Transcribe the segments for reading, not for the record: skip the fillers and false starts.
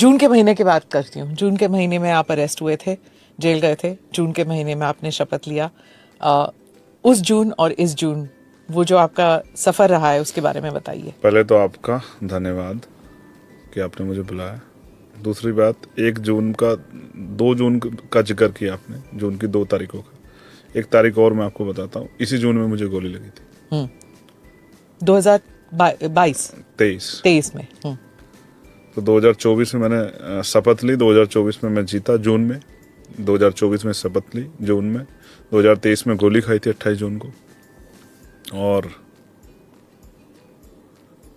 जून के महीने की बात करती हूँ। जून के महीने में आप अरेस्ट हुए थे, जेल गए थे। जून के महीने में आपने शपथ लिया। उस जून और इस जून, वो जो आपका सफर रहा है, उसके बारे में बताइए। पहले तो आपका धन्यवाद कि आपने मुझे बुलाया। दूसरी बात, 2 जून का जिक्र किया आपने, जून की 2 तारीखों का। 1 तारीख और मैं आपको बताता हूँ, इसी जून में मुझे गोली लगी थी। 2023 में। तो 2024 में मैंने शपथ ली, 2024 में मैं जीता जून में, 2024 में शपथ ली जून में, 2023 में गोली खाई थी 28 जून को, और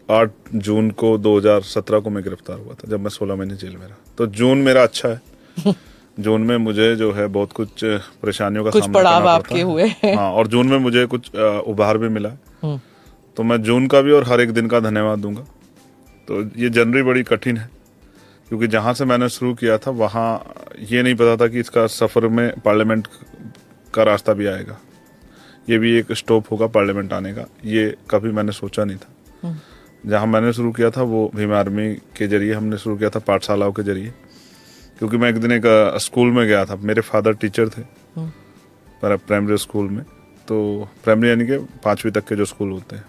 8 जून को 2017 को मैं गिरफ्तार हुआ था, जब मैं 16 महीने जेल में रहा। तो जून मेरा अच्छा है। जून में मुझे जो है बहुत कुछ परेशानियों का सामना करना पड़ता आपके हुए। हाँ, और जून में मुझे कुछ उभार भी मिला। तो मैं जून का भी और हर एक दिन का धन्यवाद दूंगा। तो ये जनवरी बड़ी कठिन है, क्योंकि जहाँ से मैंने शुरू किया था वहाँ ये नहीं पता था कि इसका सफ़र में पार्लियामेंट का रास्ता भी आएगा, ये भी एक स्टॉप होगा पार्लियामेंट आने का, ये कभी मैंने सोचा नहीं था। जहाँ मैंने शुरू किया था वो भीम आर्मी के जरिए हमने शुरू किया था, पाठशालाओं के जरिए। क्योंकि मैं एक दिन एक स्कूल में गया था, मेरे फादर टीचर थे प्राइमरी स्कूल में, तो प्राइमरी यानी कि 5वीं तक के जो स्कूल होते हैं,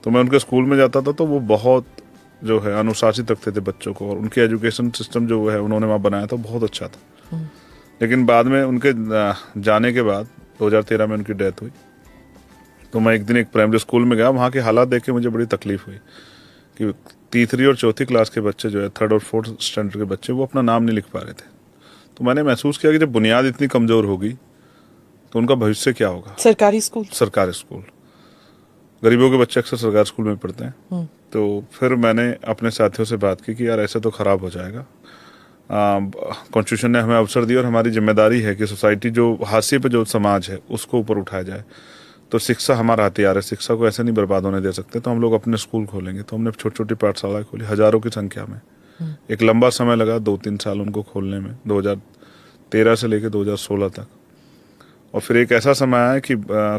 तो मैं उनके स्कूल में जाता था। तो वो बहुत जो है अनुशासित रखते थे बच्चों को, और उनके एजुकेशन सिस्टम जो है उन्होंने वहाँ बनाया था बहुत अच्छा था। लेकिन बाद में उनके जाने के बाद 2013 में उनकी डेथ हुई। तो मैं एक दिन एक प्राइमरी स्कूल में गया, वहाँ के हालात देख के मुझे बड़ी तकलीफ हुई कि तीसरी और चौथी क्लास के बच्चे जो है, 3rd और 4th स्टैंडर्ड के बच्चे, वो अपना नाम नहीं लिख पा रहे थे। तो मैंने महसूस किया कि जब बुनियाद इतनी कमज़ोर होगी तो उनका भविष्य क्या होगा। सरकारी स्कूल, गरीबों के बच्चे अक्सर सरकारी स्कूल में पढ़ते हैं। तो फिर मैंने अपने साथियों से बात की कि यार ऐसे तो ख़राब हो जाएगा। कॉन्स्टिट्यूशन ने हमें अवसर दिया और हमारी जिम्मेदारी है कि सोसाइटी जो हाशिए पे जो समाज है उसको ऊपर उठाया जाए। तो शिक्षा हमारा हथियार है, शिक्षा को ऐसे नहीं बर्बाद होने दे सकते। तो हम लोग अपने स्कूल खोलेंगे। तो हमने छोटी छोटी पाठशालाएं खोली, हज़ारों की संख्या में। एक लंबा समय लगा, 2-3 साल उनको खोलने में, 2013 से लेकर 2016 तक। और फिर एक ऐसा समय आया कि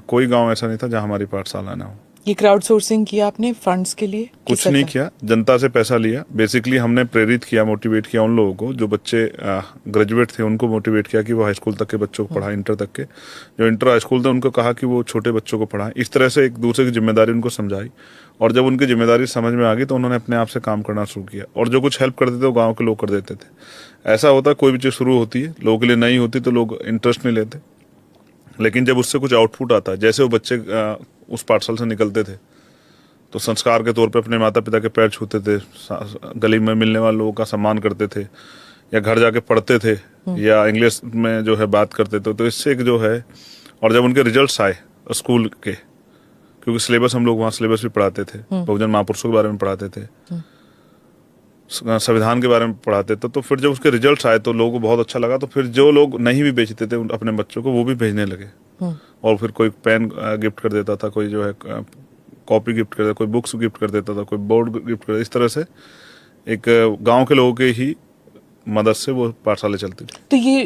कोई गांव ऐसा नहीं था जहां हमारी पाठशाला ना हो। ये क्राउड सोर्सिंग किया आपने फंड्स के लिए? कुछ नहीं किया, जनता से पैसा लिया। बेसिकली हमने प्रेरित किया, मोटिवेट किया उन लोगों को जो बच्चे ग्रेजुएट थे, उनको मोटिवेट किया कि वो हाई स्कूल तक के बच्चों को पढ़ाएं, इंटर तक के। जो इंटर हाई स्कूल थे उनको कहा कि वो छोटे बच्चों को पढ़ाएं। इस तरह से एक दूसरे की जिम्मेदारी उनको समझाई, और जब उनकी जिम्मेदारी समझ में आ गई तो उन्होंने अपने आप से काम करना शुरू किया। और जो कुछ हेल्प करते थे वो गाँव के लोग कर देते थे। ऐसा होता कोई भी चीज़ शुरू होती है, लोगों के लिए नहीं होती तो लोग इंटरेस्ट नहीं लेते, लेकिन जब उससे कुछ आउटपुट आता है, जैसे वो बच्चे उस पाठशाला से निकलते थे तो संस्कार के तौर पे अपने माता पिता के पैर छूते थे, गली में मिलने वाले लोगों का सम्मान करते थे, या घर जाके पढ़ते थे, या इंग्लिश में जो है बात करते थे। तो इससे एक जो है, और जब उनके रिजल्ट्स आए स्कूल के, क्योंकि सिलेबस हम लोग वहाँ सिलेबस भी पढ़ाते थे, बहुजन महापुरुषों के बारे में पढ़ाते थे, संविधान के बारे में पढ़ाते थे। तो फिर जब उसके रिजल्ट्स आए तो लोगों को बहुत अच्छा लगा। तो फिर जो लोग नहीं भी बेचते थे अपने बच्चों को, वो भी भेजने लगे। और फिर कोई पेन गिफ्ट कर देता था, कोई जो है कॉपी गिफ्ट कर देता, कोई बुक्स गिफ्ट कर देता था, कोई बोर्ड गिफ्ट कर देता। इस तरह से एक गांव के लोगों के ही मदद से वो पाठशाला चलती थी। तो ये